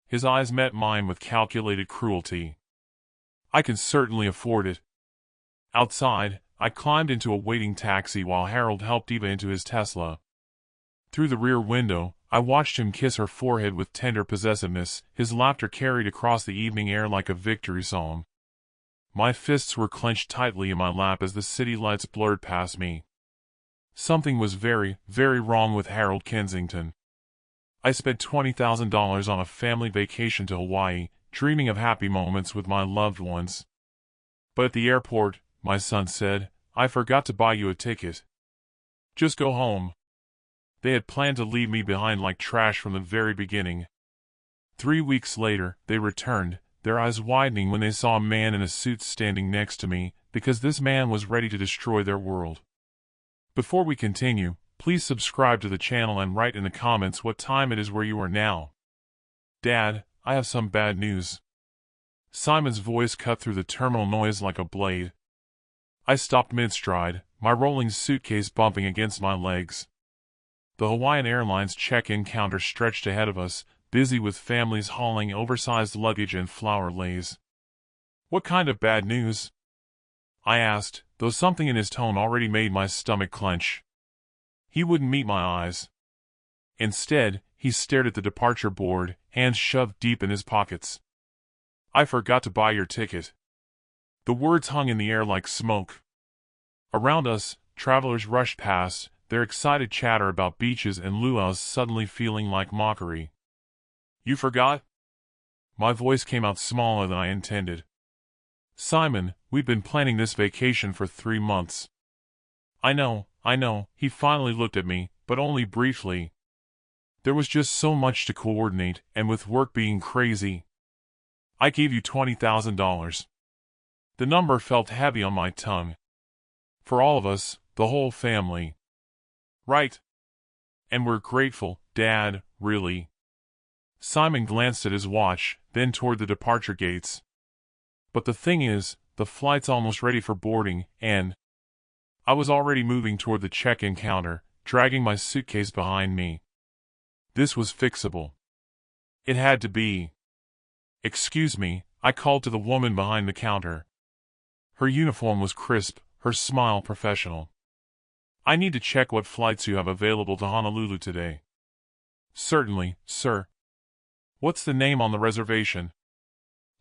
His eyes met mine with calculated cruelty. I can certainly afford it. Outside, I climbed into a waiting taxi while Harold helped Eva into his Tesla. Through the rear window, I watched him kiss her forehead with tender possessiveness, his laughter carried across the evening air like a victory song. My fists were clenched tightly in my lap as the city lights blurred past me. Something was very, very wrong with Harold Kensington. I spent $20,000 on a family vacation to Hawaii, dreaming of happy moments with my loved ones. But at the airport, my son said, "I forgot to buy you a ticket. Just go home." They had planned to leave me behind like trash from the very beginning. 3 weeks later, they returned, their eyes widening when they saw a man in a suit standing next to me, because this man was ready to destroy their world. Before we continue, please subscribe to the channel and write in the comments what time it is where you are now. Dad, I have some bad news. Simon's voice cut through the terminal noise like a blade. I stopped mid-stride, my rolling suitcase bumping against my legs. The Hawaiian Airlines check-in counter stretched ahead of us, busy with families hauling oversized luggage and flower leis. "What kind of bad news?" I asked, though something in his tone already made my stomach clench. He wouldn't meet my eyes. Instead, he stared at the departure board, hands shoved deep in his pockets. "I forgot to buy your ticket." The words hung in the air like smoke. Around us, travelers rushed past, their excited chatter about beaches and luau's suddenly feeling like mockery. "You forgot?" My voice came out smaller than I intended. "Simon, we've been planning this vacation for 3 months." I know, he finally looked at me, but only briefly. There was just so much to coordinate, and with work being crazy. "I gave you $20,000. The number felt heavy on my tongue. "For all of us, the whole family." "Right. And we're grateful, Dad, really." Simon glanced at his watch, then toward the departure gates. "But the thing is, the flight's almost ready for boarding, and—" I was already moving toward the check-in counter, dragging my suitcase behind me. This was fixable. It had to be. "Excuse me," I called to the woman behind the counter. Her uniform was crisp, her smile professional. "I need to check what flights you have available to Honolulu today." "Certainly, sir." "What's the name on the reservation?"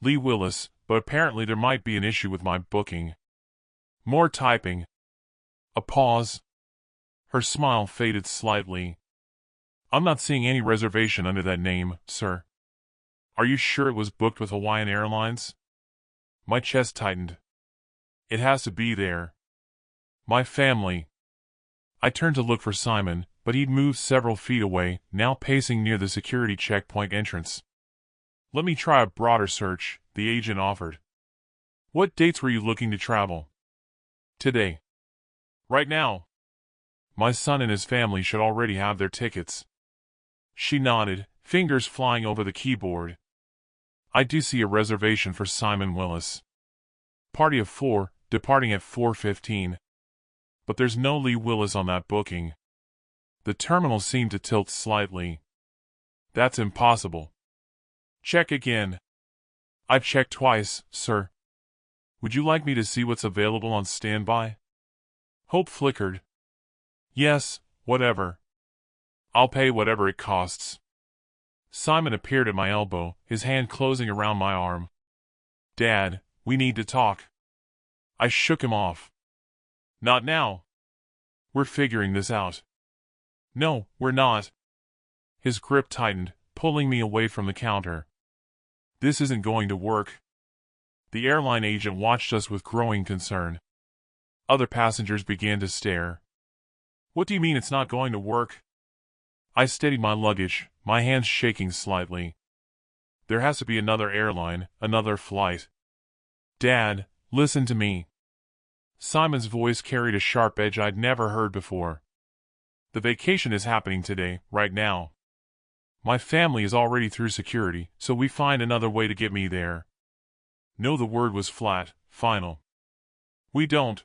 "Lee Willis, but apparently there might be an issue with my booking." More typing. A pause. Her smile faded slightly. "I'm not seeing any reservation under that name, sir." "Are you sure it was booked with Hawaiian Airlines?" My chest tightened. "It has to be there. My family." I turned to look for Simon, but he'd moved several feet away, now pacing near the security checkpoint entrance. "Let me try a broader search," the agent offered. "What dates were you looking to travel?" "Today. Right now." "My son and his family should already have their tickets." She nodded, fingers flying over the keyboard. "I do see a reservation for Simon Willis. Party of 4, departing at 4:15. But there's no Lee Willis on that booking." The terminal seemed to tilt slightly. "That's impossible." "Check again." "I've checked twice, sir." "Would you like me to see what's available on standby?" Hope flickered. "Yes, whatever. I'll pay whatever it costs." Simon appeared at my elbow, his hand closing around my arm. "Dad, we need to talk." I shook him off. "Not now. We're figuring this out." "No, we're not." His grip tightened, pulling me away from the counter. "This isn't going to work." The airline agent watched us with growing concern. Other passengers began to stare. "What do you mean it's not going to work?" I steadied my luggage, my hands shaking slightly. "There has to be another airline, another flight." "Dad, listen to me." Simon's voice carried a sharp edge I'd never heard before. "The vacation is happening today, right now. My family is already through security, so we find another way to get me there." No, the word was flat, final. "We don't."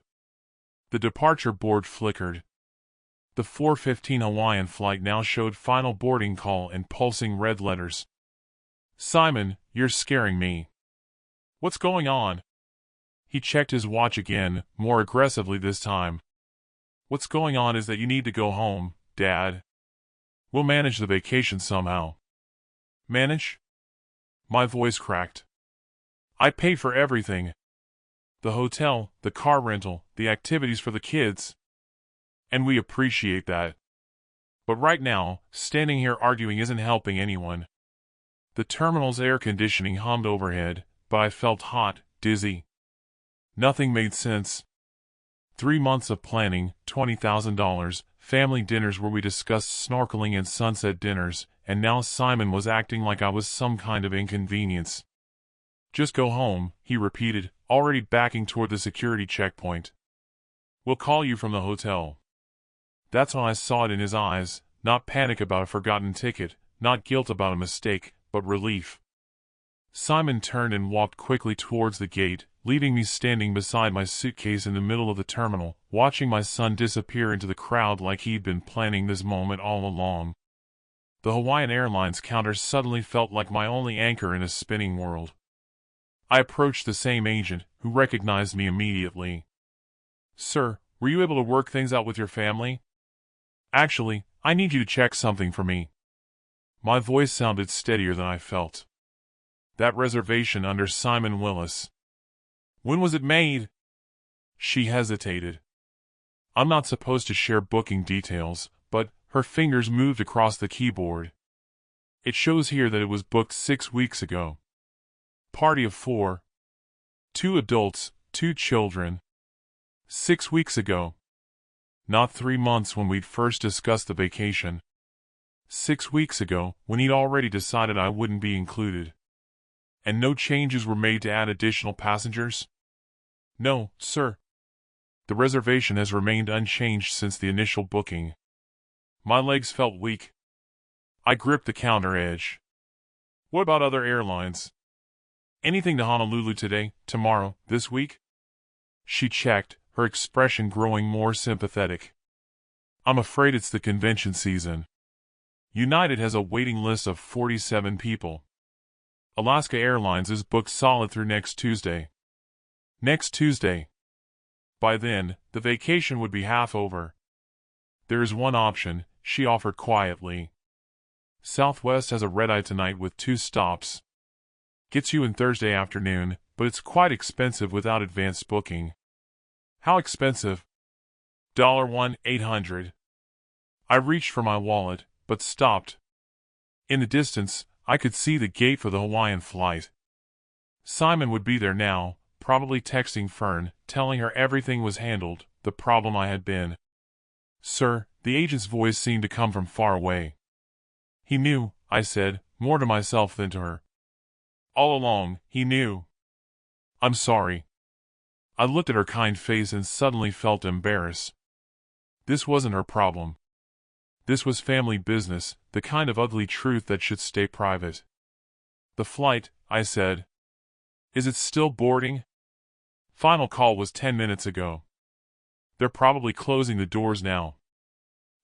The departure board flickered. The 4:15 Hawaiian flight now showed final boarding call in pulsing red letters. Simon, you're scaring me. What's going on? He checked his watch again, more aggressively this time. What's going on is that you need to go home, Dad. We'll manage the vacation somehow. Manage? My voice cracked. I pay for everything. The hotel, the car rental, the activities for the kids. And we appreciate that. But right now, standing here arguing isn't helping anyone. The terminal's air conditioning hummed overhead, but I felt hot, dizzy. Nothing made sense. 3 months of planning, $20,000, family dinners where we discussed snorkeling and sunset dinners, and now Simon was acting like I was some kind of inconvenience. Just go home, he repeated, already backing toward the security checkpoint. We'll call you from the hotel. That's when I saw it in his eyes, not panic about a forgotten ticket, not guilt about a mistake, but relief. Simon turned and walked quickly towards the gate, leaving me standing beside my suitcase in the middle of the terminal, watching my son disappear into the crowd like he'd been planning this moment all along. The Hawaiian Airlines counter suddenly felt like my only anchor in a spinning world. I approached the same agent, who recognized me immediately. Sir, were you able to work things out with your family? Actually, I need you to check something for me. My voice sounded steadier than I felt. That reservation under Simon Willis. When was it made? She hesitated. I'm not supposed to share booking details, but her fingers moved across the keyboard. It shows here that it was booked 6 weeks ago. Party of 4. 2 adults, 2 children. 6 weeks ago. Not 3 months when we'd first discussed the vacation. 6 weeks ago, when he'd already decided I wouldn't be included. And no changes were made to add additional passengers? No, sir. The reservation has remained unchanged since the initial booking. My legs felt weak. I gripped the counter edge. What about other airlines? Anything to Honolulu today, tomorrow, this week? She checked, her expression growing more sympathetic. I'm afraid it's the convention season. United has a waiting list of 47 people. Alaska Airlines is booked solid through next Tuesday. Next Tuesday. By then, the vacation would be half over. There is one option, she offered quietly. Southwest has a red-eye tonight with 2 stops. Gets you in Thursday afternoon, but it's quite expensive without advanced booking. How expensive? $1,800. I reached for my wallet, but stopped. In the distance, I could see the gate for the Hawaiian flight. Simon would be there now, probably texting Fern, telling her everything was handled, the problem I had been. Sir, the agent's voice seemed to come from far away. He knew, I said, more to myself than to her. All along, he knew. I'm sorry. I looked at her kind face and suddenly felt embarrassed. This wasn't her problem. This was family business, the kind of ugly truth that should stay private. The flight, I said. Is it still boarding? Final call was 10 minutes ago. They're probably closing the doors now.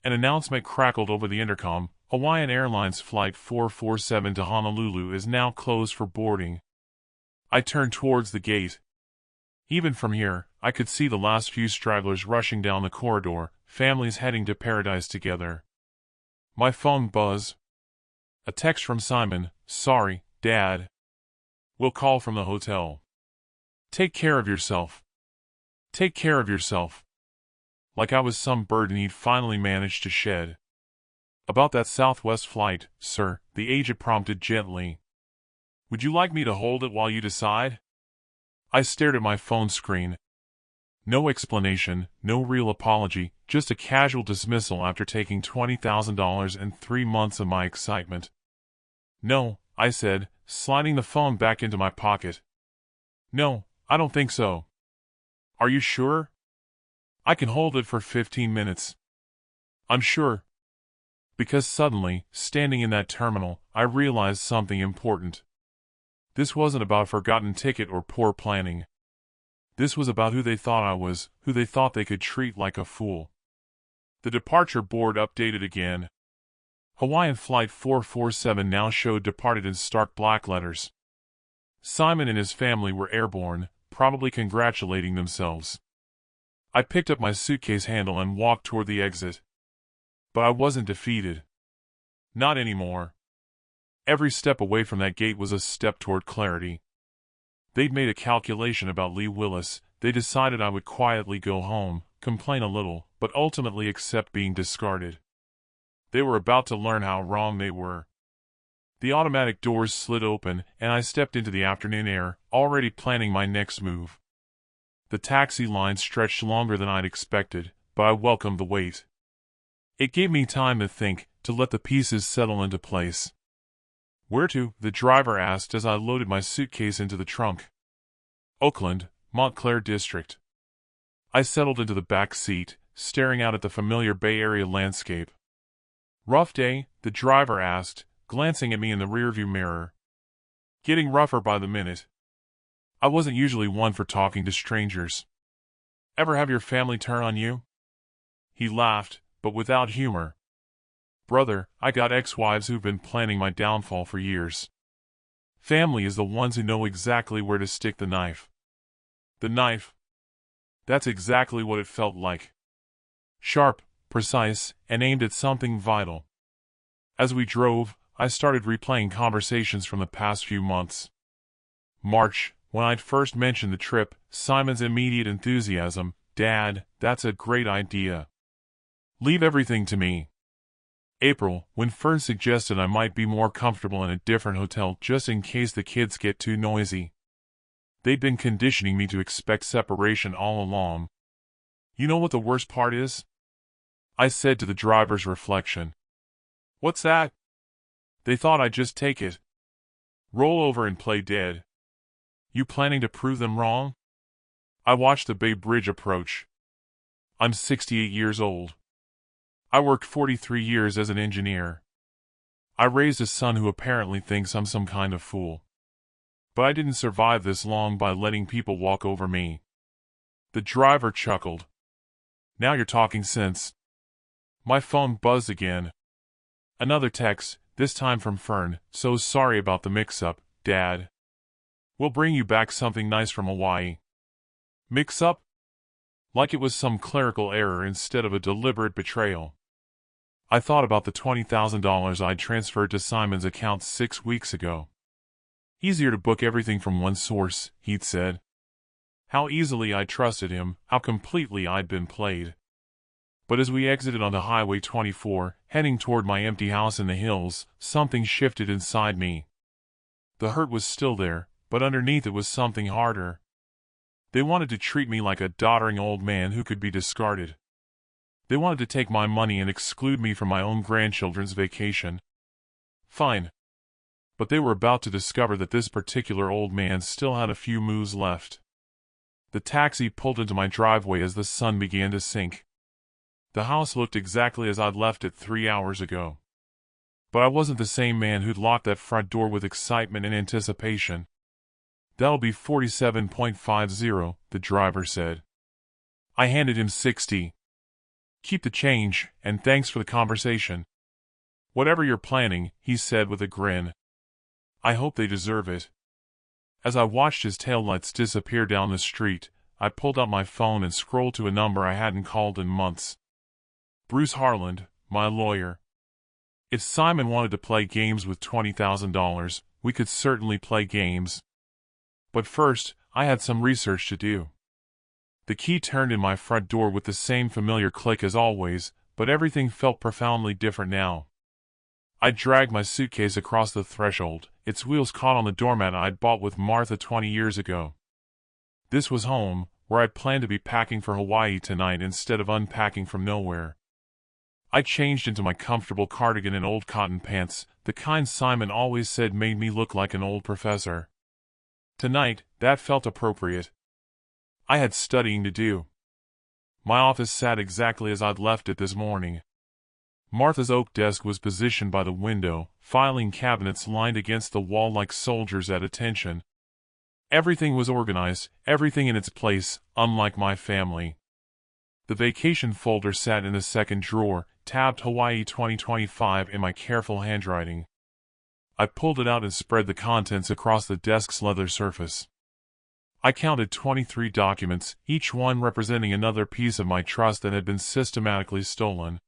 An announcement crackled over the intercom. Hawaiian Airlines Flight 447 to Honolulu is now closed for boarding. I turned towards the gate. Even from here, I could see the last few stragglers rushing down the corridor, families heading to paradise together. My phone buzzed. A text from Simon, sorry, Dad. We'll call from the hotel. Take care of yourself. Take care of yourself. Like I was some burden he'd finally managed to shed. About that Southwest flight, sir, the agent prompted gently. Would you like me to hold it while you decide? I stared at my phone screen. No explanation, no real apology, just a casual dismissal after taking $20,000 and 3 months of my excitement. No, I said, sliding the phone back into my pocket. No, I don't think so. Are you sure? I can hold it for 15 minutes. I'm sure. Because suddenly, standing in that terminal, I realized something important. This wasn't about a forgotten ticket or poor planning. This was about who they thought I was, who they thought they could treat like a fool. The departure board updated again. Hawaiian Flight 447 now showed departed in stark black letters. Simon and his family were airborne, probably congratulating themselves. I picked up my suitcase handle and walked toward the exit. But I wasn't defeated. Not anymore. Every step away from that gate was a step toward clarity. They'd made a calculation about Lee Willis. They decided I would quietly go home, complain a little, but ultimately accept being discarded. They were about to learn how wrong they were. The automatic doors slid open, and I stepped into the afternoon air, already planning my next move. The taxi line stretched longer than I'd expected, but I welcomed the wait. It gave me time to think, to let the pieces settle into place. "Where to?" the driver asked as I loaded my suitcase into the trunk. "Oakland, Montclair District." I settled into the back seat, staring out at the familiar Bay Area landscape. "Rough day?" the driver asked, glancing at me in the rearview mirror. "Getting rougher by the minute." I wasn't usually one for talking to strangers. "Ever have your family turn on you?" He laughed, but without humor. "Brother, I got ex-wives who've been planning my downfall for years. Family is the ones who know exactly where to stick the knife." The knife. That's exactly what it felt like. Sharp, precise, and aimed at something vital. As we drove, I started replaying conversations from the past few months. March, when I'd first mentioned the trip, Simon's immediate enthusiasm, "Dad, that's a great idea. Leave everything to me." April, when Fern suggested I might be more comfortable in a different hotel just in case the kids get too noisy. They'd been conditioning me to expect separation all along. "You know what the worst part is?" I said to the driver's reflection. "What's that?" "They thought I'd just take it. Roll over and play dead." "You planning to prove them wrong?" I watched the Bay Bridge approach. I'm 68 years old. I worked 43 years as an engineer. I raised a son who apparently thinks I'm some kind of fool. But I didn't survive this long by letting people walk over me. The driver chuckled. "Now you're talking sense." My phone buzzed again. Another text, this time from Fern. "So sorry about the mix-up, Dad. We'll bring you back something nice from Hawaii." Mix-up? Like it was some clerical error instead of a deliberate betrayal. I thought about the $20,000 I'd transferred to Simon's account 6 weeks ago. "Easier to book everything from one source," he'd said. How easily I trusted him, how completely I'd been played. But as we exited onto Highway 24, heading toward my empty house in the hills, something shifted inside me. The hurt was still there, but underneath it was something harder. They wanted to treat me like a doddering old man who could be discarded. They wanted to take my money and exclude me from my own grandchildren's vacation. Fine. But they were about to discover that this particular old man still had a few moves left. The taxi pulled into my driveway as the sun began to sink. The house looked exactly as I'd left it 3 hours ago. But I wasn't the same man who'd locked that front door with excitement and anticipation. "That'll be $47.50, the driver said. I handed him $60. "Keep the change, and thanks for the conversation." "Whatever you're planning," he said with a grin. "I hope they deserve it." As I watched his taillights disappear down the street, I pulled out my phone and scrolled to a number I hadn't called in months. Bruce Harland, my lawyer. If Simon wanted to play games with $20,000, we could certainly play games. But first, I had some research to do. The key turned in my front door with the same familiar click as always, but everything felt profoundly different now. I dragged my suitcase across the threshold, its wheels caught on the doormat I'd bought with Martha 20 years ago. This was home, where I'd planned to be packing for Hawaii tonight instead of unpacking from nowhere. I changed into my comfortable cardigan and old cotton pants, the kind Simon always said made me look like an old professor. Tonight, that felt appropriate. I had studying to do. My office sat exactly as I'd left it this morning. Martha's oak desk was positioned by the window, filing cabinets lined against the wall like soldiers at attention. Everything was organized, everything in its place, unlike my family. The vacation folder sat in the second drawer, tabbed Hawaii 2025 in my careful handwriting. I pulled it out and spread the contents across the desk's leather surface. I counted 23 documents, each one representing another piece of my trust that had been systematically stolen.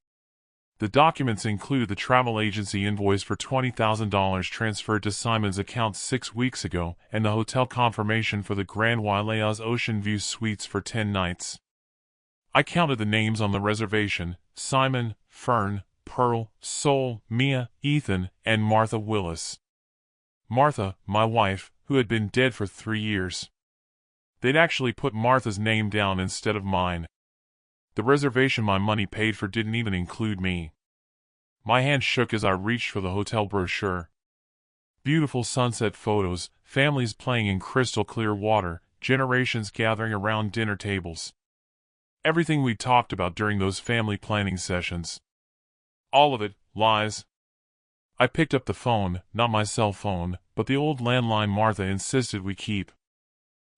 The documents included the travel agency invoice for $20,000 transferred to Simon's account 6 weeks ago, and the hotel confirmation for the Grand Wailea's Ocean View Suites for 10 nights. I counted the names on the reservation: Simon, Fern, Pearl, Sol, Mia, Ethan, and Martha Willis. Martha, my wife, who had been dead for 3 years. They'd actually put Martha's name down instead of mine. The reservation my money paid for didn't even include me. My hand shook as I reached for the hotel brochure. Beautiful sunset photos, families playing in crystal clear water, generations gathering around dinner tables. Everything we talked about during those family planning sessions. All of it, lies. I picked up the phone, not my cell phone, but the old landline Martha insisted we keep.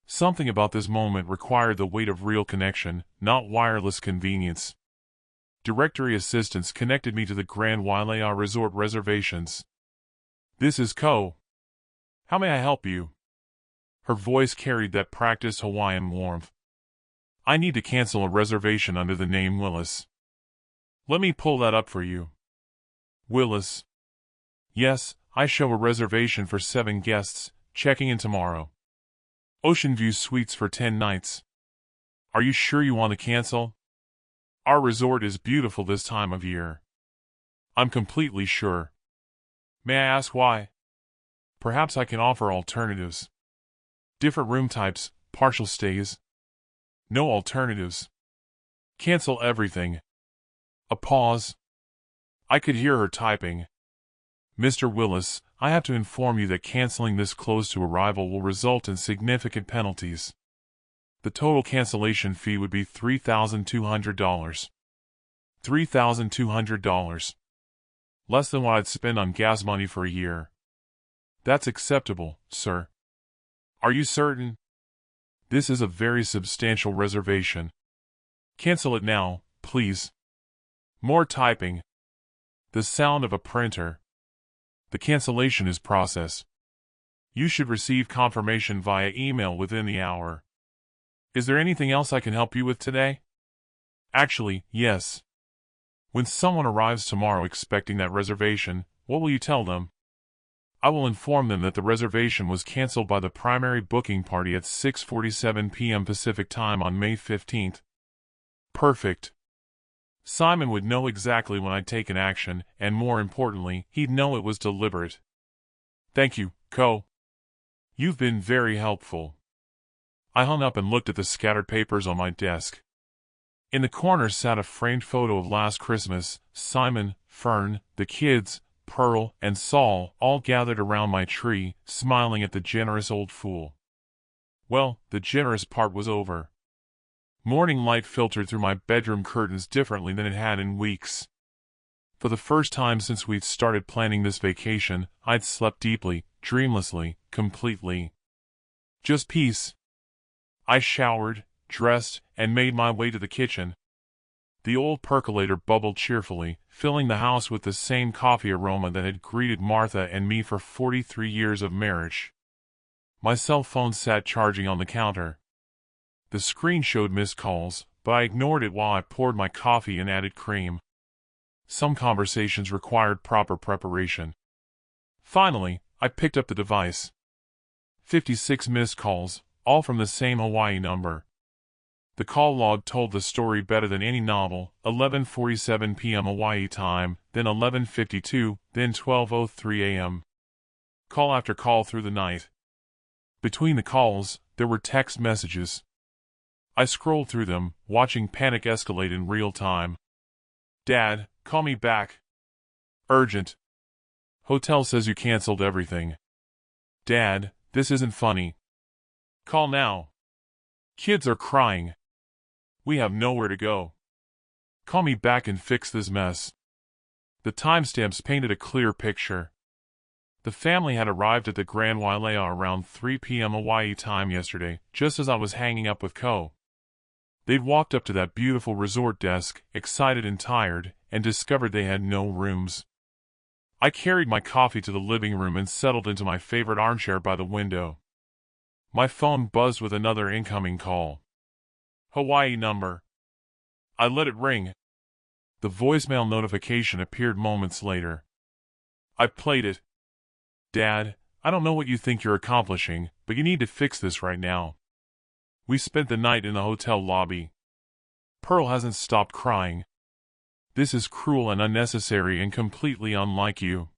Something about this moment required the weight of real connection, not wireless convenience. Directory assistance connected me to the Grand Wailea Resort reservations. "This is Ko. How may I help you?" Her voice carried that practiced Hawaiian warmth. "I need to cancel a reservation under the name Willis." "Let me pull that up for you." "Willis." "Yes, I show a reservation for 7 guests, checking in tomorrow. Ocean View Suites for 10 nights. Are you sure you want to cancel? Our resort is beautiful this time of year." "I'm completely sure." "May I ask why?" "Perhaps I can offer alternatives." "Different room types, partial stays." "No alternatives." "Cancel everything." A pause. I could hear her typing. "Mr. Willis, I have to inform you that canceling this close to arrival will result in significant penalties. The total cancellation fee would be $3,200. $3,200. Less than what I'd spend on gas money for a year." "That's acceptable, sir." "Are you certain?" "This is a very substantial reservation." "Cancel it now, please." More typing. The sound of a printer. "The cancellation is processed. You should receive confirmation via email within the hour. Is there anything else I can help you with today?" "Actually, yes. When someone arrives tomorrow expecting that reservation, what will you tell them?" "I will inform them that the reservation was canceled by the primary booking party at 6:47 p.m. Pacific Time on May 15th. "Perfect. Simon would know exactly when I'd taken action, and more importantly, he'd know it was deliberate." "Thank you, Ko. You've been very helpful." I hung up and looked at the scattered papers on my desk. In the corner sat a framed photo of last Christmas: Simon, Fern, the kids, Pearl, and Sol, all gathered around my tree, smiling at the generous old fool. Well, the generous part was over. Morning light filtered through my bedroom curtains differently than it had in weeks. For the first time since we'd started planning this vacation, I'd slept deeply, dreamlessly, completely. Just peace. I showered, dressed, and made my way to the kitchen. The old percolator bubbled cheerfully, filling the house with the same coffee aroma that had greeted Martha and me for 43 years of marriage. My cell phone sat charging on the counter. The screen showed missed calls, but I ignored it while I poured my coffee and added cream. Some conversations required proper preparation. Finally, I picked up the device. 56 missed calls, all from the same Hawaii number. The call log told the story better than any novel: 11:47 p.m. Hawaii time, then 11:52, then 12:03 a.m. Call after call through the night. Between the calls, there were text messages. I scrolled through them, watching panic escalate in real time. "Dad, call me back. Urgent. Hotel says you canceled everything. Dad, this isn't funny. Call now. Kids are crying. We have nowhere to go. Call me back and fix this mess." The timestamps painted a clear picture. The family had arrived at the Grand Wailea around 3 p.m. Hawaii time yesterday, just as I was hanging up with Ko. They'd walked up to that beautiful resort desk, excited and tired, and discovered they had no rooms. I carried my coffee to the living room and settled into my favorite armchair by the window. My phone buzzed with another incoming call. Hawaii number. I let it ring. The voicemail notification appeared moments later. I played it. Dad, I don't know what you think you're accomplishing, but you need to fix this right now. We spent the night in the hotel lobby. Pearl hasn't stopped crying. This is cruel and unnecessary and completely unlike you.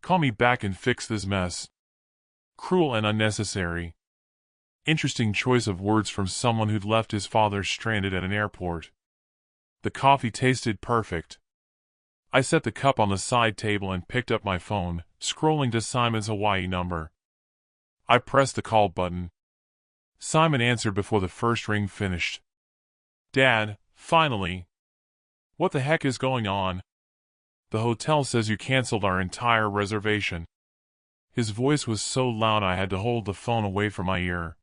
Call me back and fix this mess. Cruel and unnecessary. Interesting choice of words from someone who'd left his father stranded at an airport. The coffee tasted perfect. I set the cup on the side table and picked up my phone, scrolling to Simon's Hawaii number. I pressed the call button. Simon answered before the first ring finished. Dad, finally. What the heck is going on? The hotel says you canceled our entire reservation. His voice was so loud I had to hold the phone away from my ear.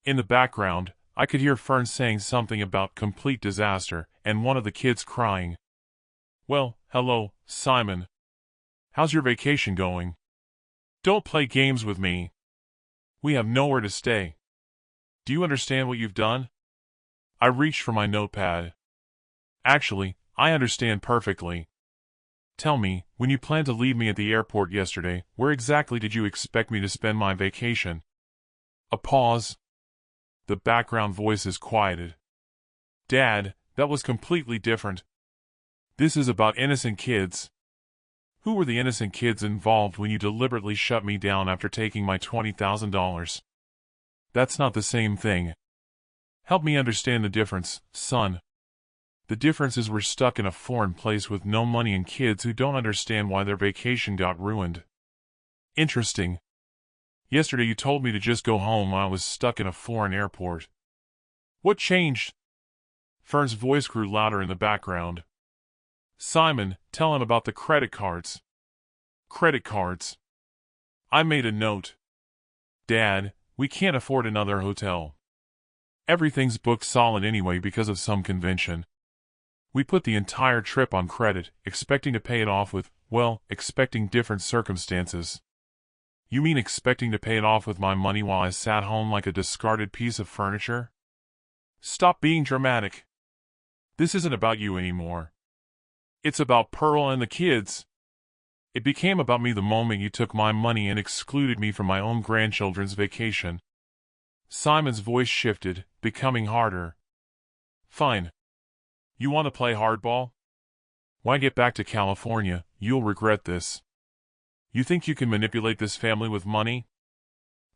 In the background, I could hear Fern saying something about complete disaster, and one of the kids crying. Well, hello, Simon. How's your vacation going? Don't play games with me. We have nowhere to stay. Do you understand what you've done? I reached for my notepad. Actually, I understand perfectly. Tell me, when you planned to leave me at the airport yesterday, where exactly did you expect me to spend my vacation? A pause. The background voices quieted. Dad, that was completely different. This is about innocent kids. Who were the innocent kids involved when you deliberately shut me down after taking my $20,000? That's not the same thing. Help me understand the difference, son. The difference is we're stuck in a foreign place with no money and kids who don't understand why their vacation got ruined. Interesting. Yesterday you told me to just go home while I was stuck in a foreign airport. What changed? Fern's voice grew louder in the background. Simon, tell him about the credit cards. Credit cards. I made a note. Dad, we can't afford another hotel. Everything's booked solid anyway because of some convention. We put the entire trip on credit, expecting to pay it off with, well, expecting different circumstances. You mean expecting to pay it off with my money while I sat home like a discarded piece of furniture? Stop being dramatic. This isn't about you anymore. It's about Pearl and the kids. It became about me the moment you took my money and excluded me from my own grandchildren's vacation. Simon's voice shifted, becoming harder. Fine. You want to play hardball? When I get back to California, you'll regret this. You think you can manipulate this family with money?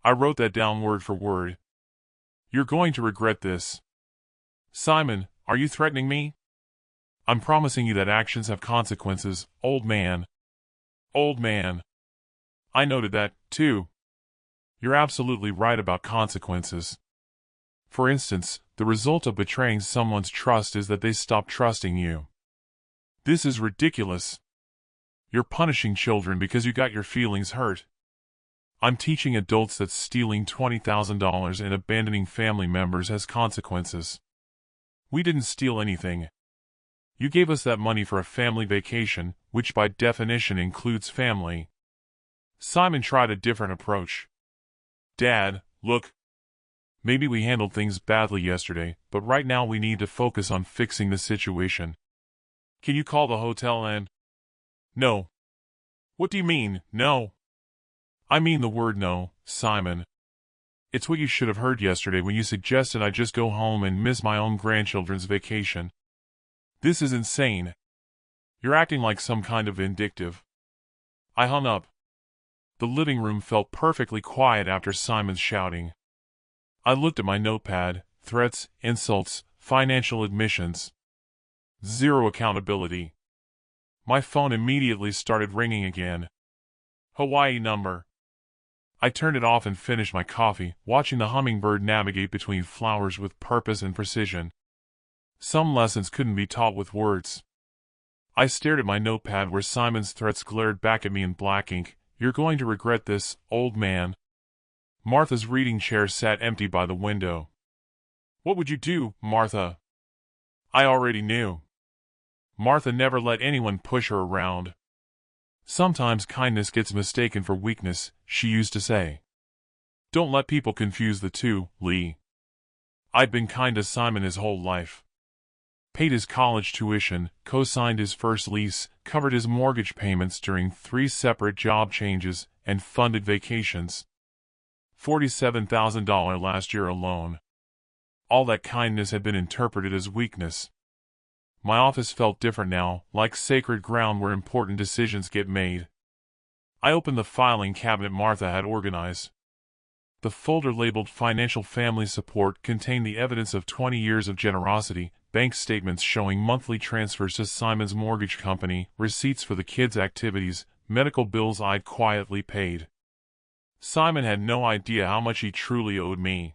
I wrote that down word for word. You're going to regret this. Simon, are you threatening me? I'm promising you that actions have consequences, old man. Old man. I noted that, too. You're absolutely right about consequences. For instance, the result of betraying someone's trust is that they stop trusting you. This is ridiculous. You're punishing children because you got your feelings hurt. I'm teaching adults that stealing $20,000 and abandoning family members has consequences. We didn't steal anything. You gave us that money for a family vacation, which by definition includes family. Simon tried a different approach. Dad, look. Maybe we handled things badly yesterday, but right now we need to focus on fixing the situation. Can you call the hotel and... No. What do you mean, no? I mean the word no, Simon. It's what you should have heard yesterday when you suggested I just go home and miss my own grandchildren's vacation. This is insane. You're acting like some kind of vindictive. I hung up. The living room felt perfectly quiet after Simon's shouting. I looked at my notepad, threats, insults, financial admissions. Zero accountability. My phone immediately started ringing again. Hawaii number. I turned it off and finished my coffee, watching the hummingbird navigate between flowers with purpose and precision. Some lessons couldn't be taught with words. I stared at my notepad where Simon's threats glared back at me in black ink. You're going to regret this, old man. Martha's reading chair sat empty by the window. What would you do, Martha? I already knew. Martha never let anyone push her around. Sometimes kindness gets mistaken for weakness, she used to say. Don't let people confuse the two, Lee. I'd been kind to Simon his whole life. Paid his college tuition, co-signed his first lease, covered his mortgage payments during 3 separate job changes, and funded vacations. $47,000 last year alone. All that kindness had been interpreted as weakness. My office felt different now, like sacred ground where important decisions get made. I opened the filing cabinet Martha had organized. The folder labeled Financial Family Support contained the evidence of 20 years of generosity, bank statements showing monthly transfers to Simon's mortgage company, receipts for the kids' activities, medical bills I'd quietly paid. Simon had no idea how much he truly owed me.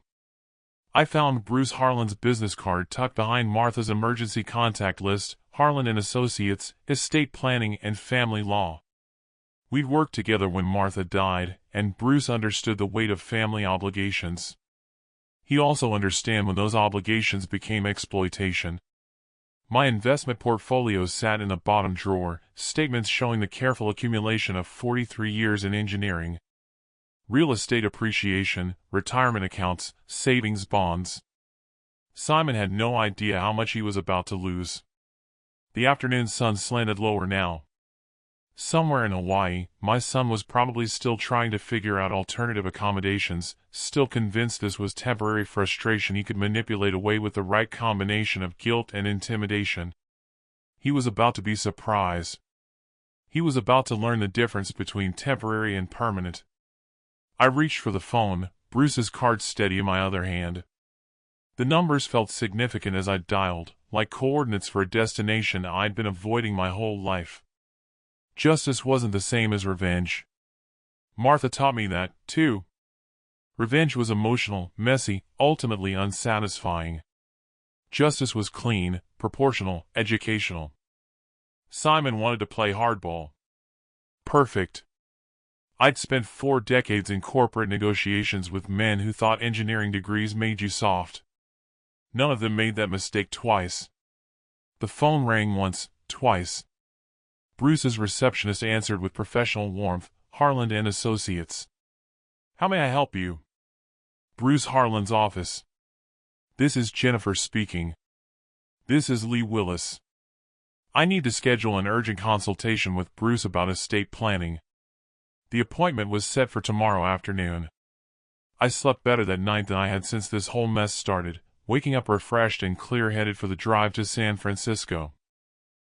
I found Bruce Harlan's business card tucked behind Martha's emergency contact list, Harlan & Associates, Estate Planning and Family Law. We'd worked together when Martha died, and Bruce understood the weight of family obligations. He also understood when those obligations became exploitation. My investment portfolio sat in the bottom drawer, statements showing the careful accumulation of 43 years in engineering. Real estate appreciation, retirement accounts, savings bonds. Simon had no idea how much he was about to lose. The afternoon sun slanted lower now. Somewhere in Hawaii, my son was probably still trying to figure out alternative accommodations, still convinced this was temporary frustration he could manipulate away with the right combination of guilt and intimidation. He was about to be surprised. He was about to learn the difference between temporary and permanent. I reached for the phone, Bruce's card steady in my other hand. The numbers felt significant as I dialed, like coordinates for a destination I'd been avoiding my whole life. Justice wasn't the same as revenge. Martha taught me that, too. Revenge was emotional, messy, ultimately unsatisfying. Justice was clean, proportional, educational. Simon wanted to play hardball. Perfect. I'd spent 4 decades in corporate negotiations with men who thought engineering degrees made you soft. None of them made that mistake twice. The phone rang once, twice. Bruce's receptionist answered with professional warmth, Harlan & Associates. How may I help you? Bruce Harlan's office. This is Jennifer speaking. This is Lee Willis. I need to schedule an urgent consultation with Bruce about estate planning. The appointment was set for tomorrow afternoon. I slept better that night than I had since this whole mess started, waking up refreshed and clear-headed for the drive to San Francisco.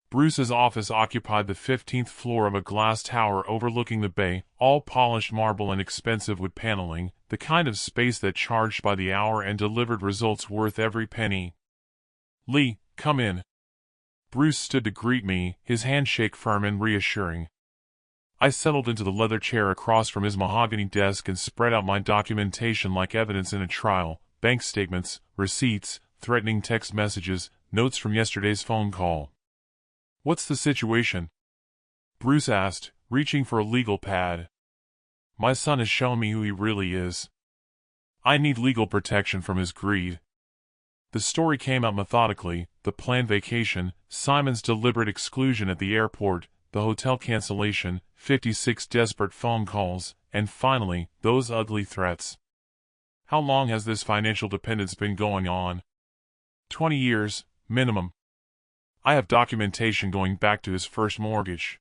Bruce's office occupied the 15th floor of a glass tower overlooking the bay, all polished marble and expensive wood paneling, the kind of space that charged by the hour and delivered results worth every penny. Lee, come in. Bruce stood to greet me, his handshake firm and reassuring. I settled into the leather chair across from his mahogany desk and spread out my documentation like evidence in a trial, bank statements, receipts, threatening text messages, notes from yesterday's phone call. What's the situation? Bruce asked, reaching for a legal pad. My son has shown me who he really is. I need legal protection from his greed. The story came out methodically, the planned vacation, Simon's deliberate exclusion at the airport, the hotel cancellation, 56 desperate phone calls, and finally, those ugly threats. How long has this financial dependence been going on? 20 years, minimum. I have documentation going back to his first mortgage.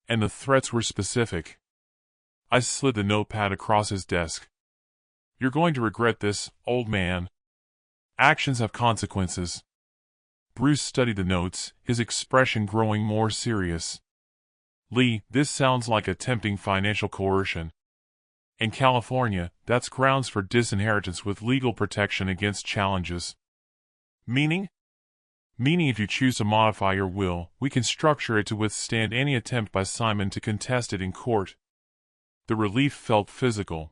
And the threats were specific. I slid the notepad across his desk. You're going to regret this, old man. Actions have consequences. Bruce studied the notes, his expression growing more serious. Lee, this sounds like attempting financial coercion. In California, that's grounds for disinheritance with legal protection against challenges. Meaning? Meaning if you choose to modify your will, we can structure it to withstand any attempt by Simon to contest it in court. The relief felt physical.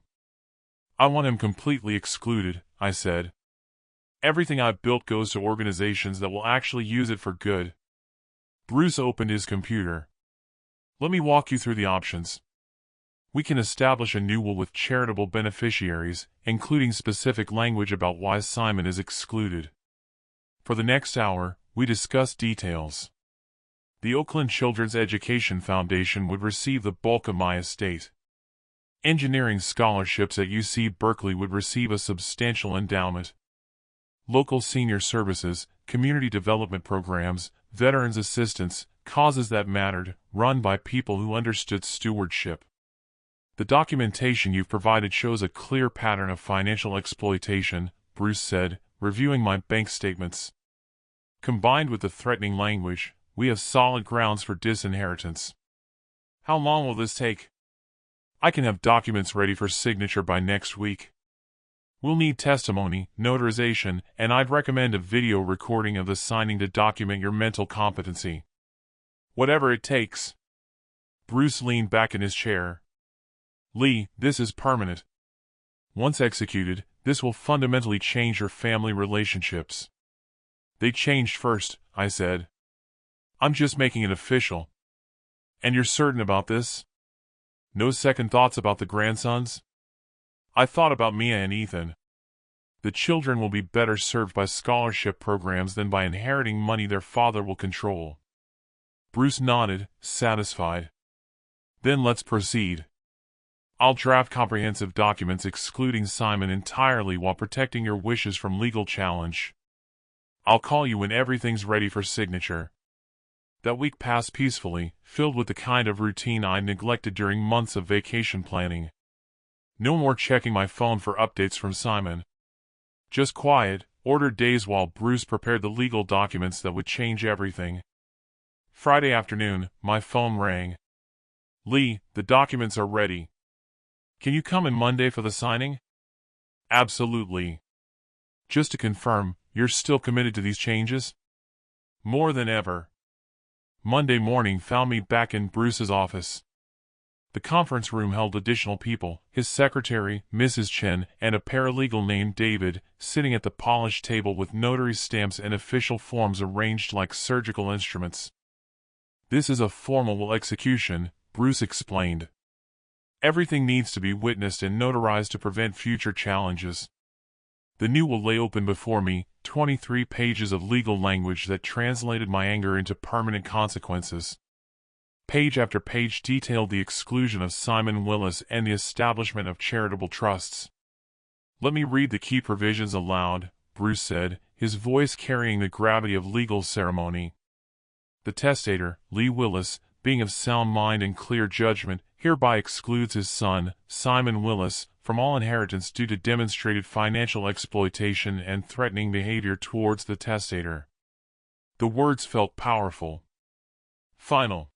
I want him completely excluded, I said. Everything I've built goes to organizations that will actually use it for good. Bruce opened his computer. Let me walk you through the options. We can establish a new will with charitable beneficiaries, including specific language about why Simon is excluded. For the next hour, we discuss details. The Oakland Children's Education Foundation would receive the bulk of my estate. Engineering scholarships at UC Berkeley would receive a substantial endowment. Local senior services, community development programs, veterans assistance, causes that mattered, run by people who understood stewardship. The documentation you've provided shows a clear pattern of financial exploitation, Bruce said, reviewing my bank statements. Combined with the threatening language, we have solid grounds for disinheritance. How long will this take? I can have documents ready for signature by next week. We'll need testimony, notarization, and I'd recommend a video recording of the signing to document your mental competency. Whatever it takes. Bruce leaned back in his chair. Lee, this is permanent. Once executed, this will fundamentally change your family relationships. They changed first, I said. I'm just making it official. And you're certain about this? No second thoughts about the grandsons? I thought about Mia and Ethan. The children will be better served by scholarship programs than by inheriting money their father will control. Bruce nodded, satisfied. Then let's proceed. I'll draft comprehensive documents excluding Simon entirely while protecting your wishes from legal challenge. I'll call you when everything's ready for signature. That week passed peacefully, filled with the kind of routine I'd neglected during months of vacation planning. No more checking my phone for updates from Simon. Just quiet, ordered days while Bruce prepared the legal documents that would change everything. Friday afternoon, my phone rang. Lee, the documents are ready. Can you come in Monday for the signing? Absolutely. Just to confirm, you're still committed to these changes? More than ever. Monday morning found me back in Bruce's office. The conference room held additional people, his secretary, Mrs. Chen, and a paralegal named David, sitting at the polished table with notary stamps and official forms arranged like surgical instruments. This is a formal execution, Bruce explained. Everything needs to be witnessed and notarized to prevent future challenges. The new will lay open before me, 23 pages of legal language that translated my anger into permanent consequences. Page after page detailed the exclusion of Simon Willis and the establishment of charitable trusts. Let me read the key provisions aloud, Bruce said, his voice carrying the gravity of legal ceremony. The testator, Lee Willis, being of sound mind and clear judgment, hereby excludes his son, Simon Willis, from all inheritance due to demonstrated financial exploitation and threatening behavior towards the testator. The words felt powerful. Final.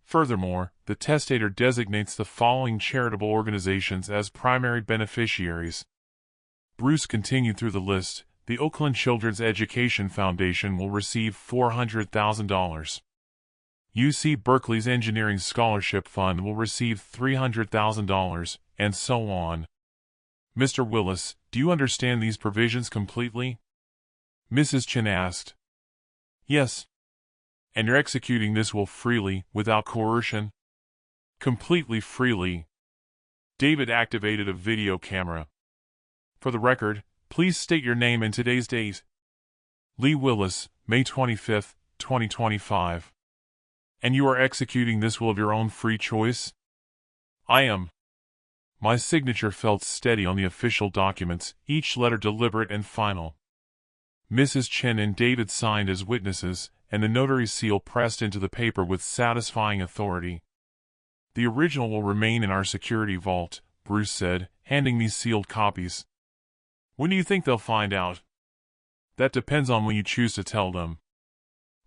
Furthermore, the testator designates the following charitable organizations as primary beneficiaries. Bruce continued through the list. The Oakland Children's Education Foundation will receive $400,000. UC Berkeley's Engineering Scholarship Fund will receive $300,000, and so on. Mr. Willis, do you understand these provisions completely? Mrs. Chen asked. Yes. And you're executing this will freely, without coercion? Completely freely. David activated a video camera. For the record, please state your name and today's date. Lee Willis, May 25, 2025. And you are executing this will of your own free choice? I am. My signature felt steady on the official documents, each letter deliberate and final. Mrs. Chen and David signed as witnesses, and the notary's seal pressed into the paper with satisfying authority. The original will remain in our security vault, Bruce said, handing me sealed copies. When do you think they'll find out? That depends on when you choose to tell them.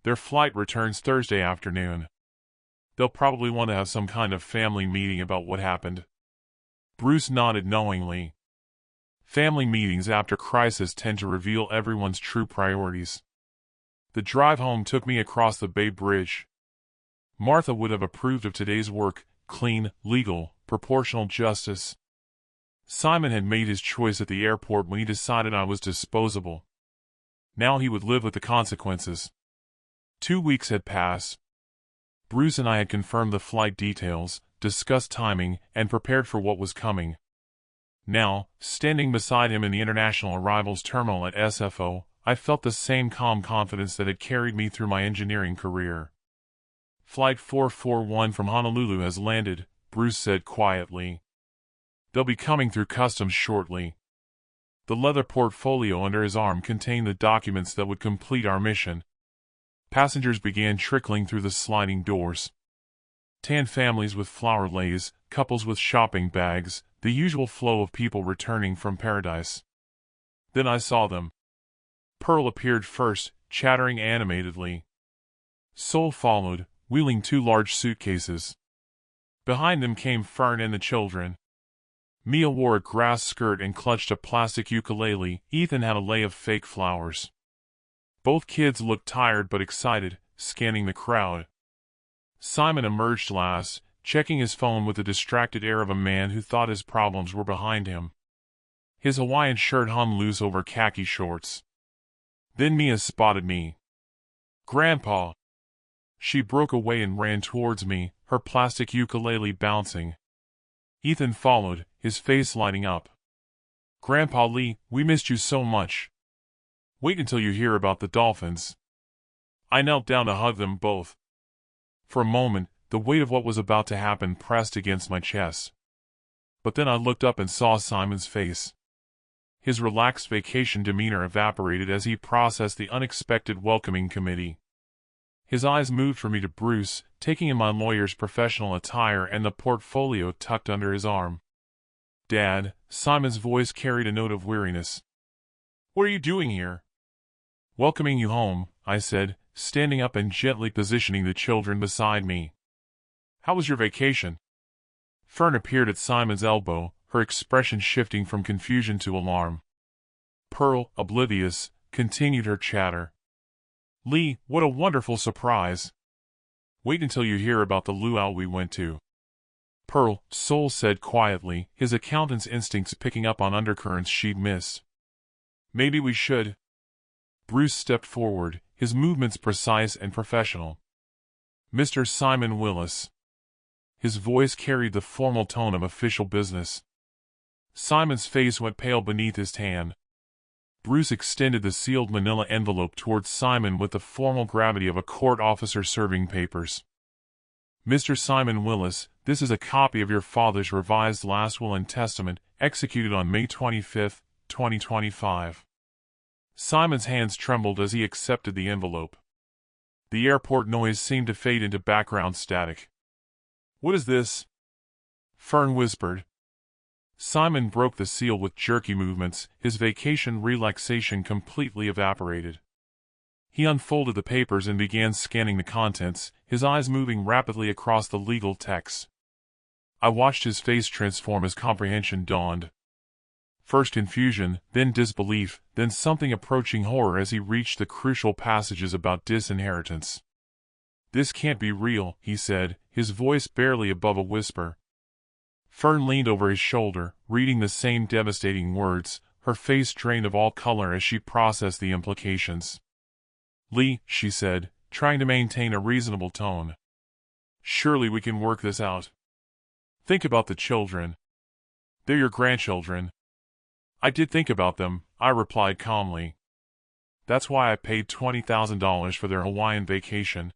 Their flight returns Thursday afternoon. They'll probably want to have some kind of family meeting about what happened. Bruce nodded knowingly. Family meetings after crisis tend to reveal everyone's true priorities. The drive home took me across the Bay Bridge. Martha would have approved of today's work, clean, legal, proportional justice. Simon had made his choice at the airport when he decided I was disposable. Now he would live with the consequences. 2 weeks had passed. Bruce and I had confirmed the flight details, discussed timing, and prepared for what was coming. Now, standing beside him in the international arrivals terminal at SFO, I felt the same calm confidence that had carried me through my engineering career. Flight 441 from Honolulu has landed, Bruce said quietly. They'll be coming through customs shortly. The leather portfolio under his arm contained the documents that would complete our mission. Passengers began trickling through the sliding doors. Tan families with flower leis, couples with shopping bags, the usual flow of people returning from paradise. Then I saw them. Pearl appeared first, chattering animatedly. Sol followed, wheeling 2 large suitcases. Behind them came Fern and the children. Mia wore a grass skirt and clutched a plastic ukulele. Ethan had a lei of fake flowers. Both kids looked tired but excited, scanning the crowd. Simon emerged last, checking his phone with the distracted air of a man who thought his problems were behind him. His Hawaiian shirt hung loose over khaki shorts. Then Mia spotted me. "Grandpa!" She broke away and ran towards me, her plastic ukulele bouncing. Ethan followed, his face lighting up. "Grandpa Lee, we missed you so much. Wait until you hear about the dolphins." I knelt down to hug them both. For a moment, the weight of what was about to happen pressed against my chest. But then I looked up and saw Simon's face. His relaxed vacation demeanor evaporated as he processed the unexpected welcoming committee. His eyes moved from me to Bruce, taking in my lawyer's professional attire and the portfolio tucked under his arm. "Dad," Simon's voice carried a note of weariness. "What are you doing here?" "Welcoming you home," I said, standing up and gently positioning the children beside me. "How was your vacation?" Fern appeared at Simon's elbow, her expression shifting from confusion to alarm. Pearl, oblivious, continued her chatter. "Lee, what a wonderful surprise. Wait until you hear about the luau we went to." "Pearl," Sol said quietly, his accountant's instincts picking up on undercurrents she'd missed. "Maybe we should." Bruce stepped forward, his movements precise and professional. "Mr. Simon Willis." His voice carried the formal tone of official business. Simon's face went pale beneath his tan. Bruce extended the sealed manila envelope towards Simon with the formal gravity of a court officer serving papers. "Mr. Simon Willis, this is a copy of your father's revised last will and testament, executed on May 25, 2025. Simon's hands trembled as he accepted the envelope. The airport noise seemed to fade into background static. "What is this?" Fern whispered. Simon broke the seal with jerky movements, his vacation relaxation completely evaporated. He unfolded the papers and began scanning the contents, his eyes moving rapidly across the legal text. I watched his face transform as comprehension dawned. First confusion, then disbelief, then something approaching horror as he reached the crucial passages about disinheritance. "This can't be real," he said, his voice barely above a whisper. Fern leaned over his shoulder, reading the same devastating words, her face drained of all color as she processed the implications. "Lee," she said, trying to maintain a reasonable tone. "Surely we can work this out. Think about the children. They're your grandchildren." "I did think about them," I replied calmly. "That's why I paid $20,000 for their Hawaiian vacation."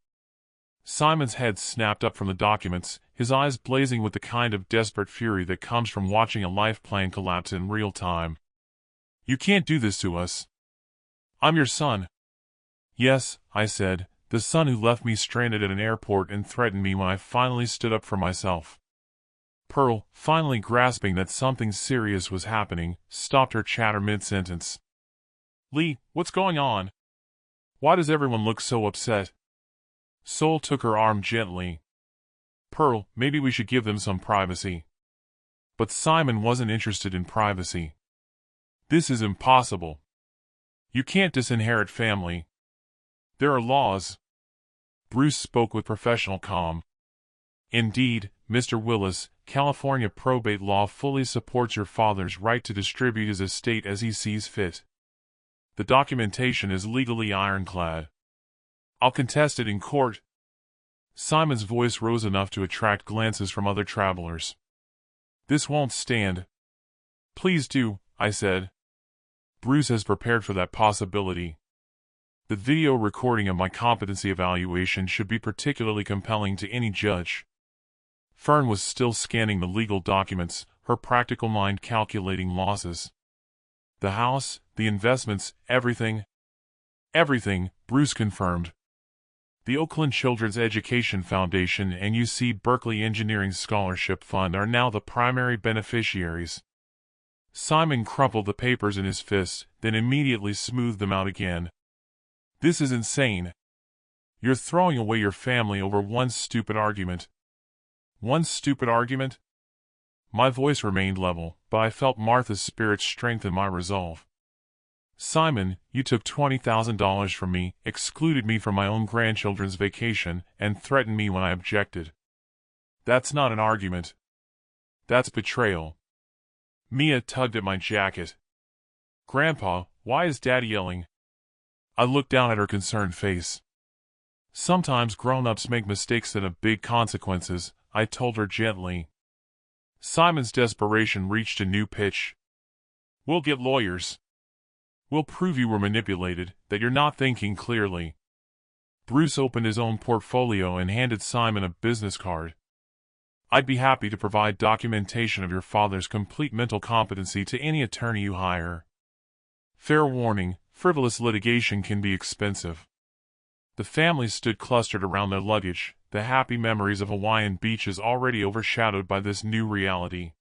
Simon's head snapped up from the documents, his eyes blazing with the kind of desperate fury that comes from watching a life plan collapse in real time. "You can't do this to us. I'm your son." "Yes," I said, "the son who left me stranded at an airport and threatened me when I finally stood up for myself." Pearl, finally grasping that something serious was happening, stopped her chatter mid-sentence. "Lee, what's going on? Why does everyone look so upset?" Sol took her arm gently. "Pearl, maybe we should give them some privacy." But Simon wasn't interested in privacy. "This is impossible. You can't disinherit family. There are laws." Bruce spoke with professional calm. "Indeed, Mr. Willis, California probate law fully supports your father's right to distribute his estate as he sees fit. The documentation is legally ironclad. I'll contest it in court." Simon's voice rose enough to attract glances from other travelers. "This won't stand." "Please do," I said. "Bruce has prepared for that possibility." The video recording of my competency evaluation should be particularly compelling to any judge. Fern was still scanning the legal documents, her practical mind calculating losses. The house, the investments, everything. Everything, Bruce confirmed. The Oakland Children's Education Foundation and UC Berkeley Engineering Scholarship Fund are now the primary beneficiaries. Simon crumpled the papers in his fist, then immediately smoothed them out again. This is insane. You're throwing away your family over one stupid argument. One stupid argument? My voice remained level, but I felt Martha's spirit strengthen my resolve. Simon, you took $20,000 from me, excluded me from my own grandchildren's vacation, and threatened me when I objected. That's not an argument. That's betrayal. Mia tugged at my jacket. Grandpa, why is Daddy yelling? I looked down at her concerned face. Sometimes grown-ups make mistakes that have big consequences, I told her gently. Simon's desperation reached a new pitch. We'll get lawyers. We'll prove you were manipulated, that you're not thinking clearly. Bruce opened his own portfolio and handed Simon a business card. I'd be happy to provide documentation of your father's complete mental competency to any attorney you hire. Fair warning, frivolous litigation can be expensive. The family stood clustered around their luggage, the happy memories of Hawaiian beaches already overshadowed by this new reality.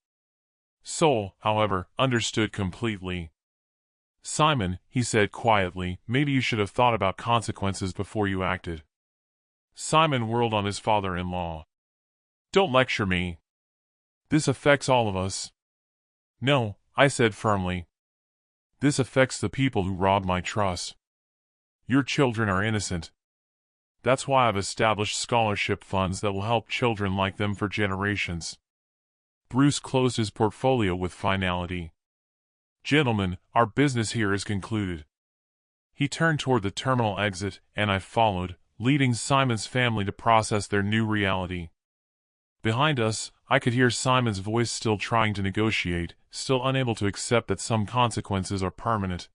Sol, however, understood completely. Simon, he said quietly, maybe you should have thought about consequences before you acted. Simon whirled on his father-in-law. Don't lecture me. This affects all of us. No, I said firmly. This affects the people who robbed my trust. Your children are innocent. That's why I've established scholarship funds that will help children like them for generations. Bruce closed his portfolio with finality. Gentlemen, our business here is concluded. He turned toward the terminal exit, and I followed, leading Simon's family to process their new reality. Behind us, I could hear Simon's voice still trying to negotiate, still unable to accept that some consequences are permanent.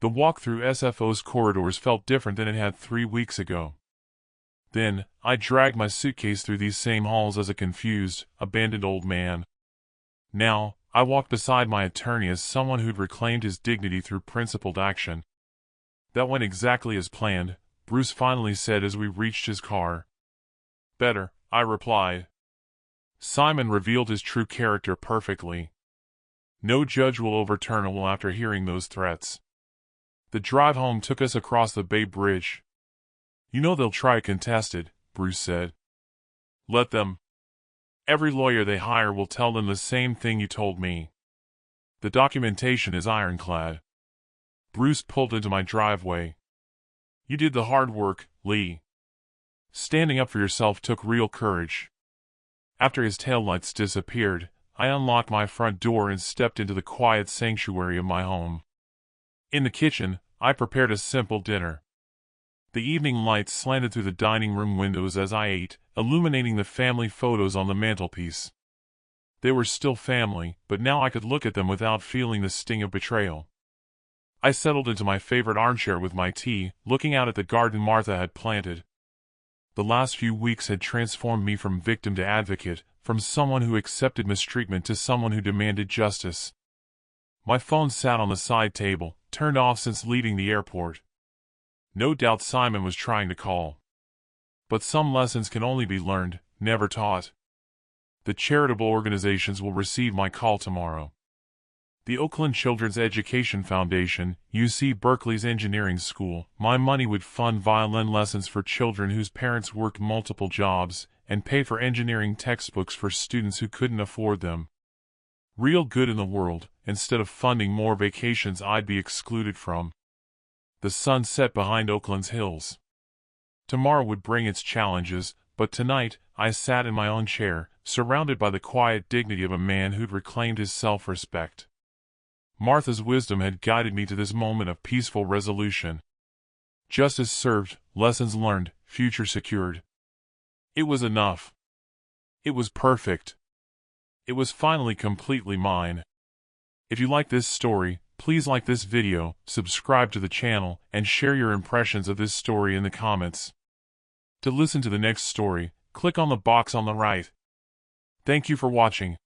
The walk through SFO's corridors felt different than it had 3 weeks ago. Then, I dragged my suitcase through these same halls as a confused, abandoned old man. Now, I walked beside my attorney as someone who'd reclaimed his dignity through principled action. That went exactly as planned, Bruce finally said as we reached his car. Better, I replied. Simon revealed his true character perfectly. No judge will overturn a will after hearing those threats. The drive home took us across the Bay Bridge. You know they'll try to contest it, Bruce said. Let them. Every lawyer they hire will tell them the same thing you told me. The documentation is ironclad. Bruce pulled into my driveway. You did the hard work, Lee. Standing up for yourself took real courage. After his taillights disappeared, I unlocked my front door and stepped into the quiet sanctuary of my home. In the kitchen, I prepared a simple dinner. The evening light slanted through the dining room windows as I ate, illuminating the family photos on the mantelpiece. They were still family, but now I could look at them without feeling the sting of betrayal. I settled into my favorite armchair with my tea, looking out at the garden Martha had planted. The last few weeks had transformed me from victim to advocate, from someone who accepted mistreatment to someone who demanded justice. My phone sat on the side table, turned off since leaving the airport. No doubt Simon was trying to call. But some lessons can only be learned, never taught. The charitable organizations will receive my call tomorrow. The Oakland Children's Education Foundation, UC Berkeley's engineering school, my money would fund violin lessons for children whose parents worked multiple jobs, and pay for engineering textbooks for students who couldn't afford them. Real good in the world, instead of funding more vacations I'd be excluded from. The sun set behind Oakland's hills. Tomorrow would bring its challenges, but tonight, I sat in my own chair, surrounded by the quiet dignity of a man who'd reclaimed his self-respect. Martha's wisdom had guided me to this moment of peaceful resolution. Justice served, lessons learned, future secured. It was enough. It was perfect. It was finally completely mine. If you like this story, Please like this video, subscribe to the channel, and share your impressions of this story in the comments. To listen to the next story, click on the box on the right. Thank you for watching.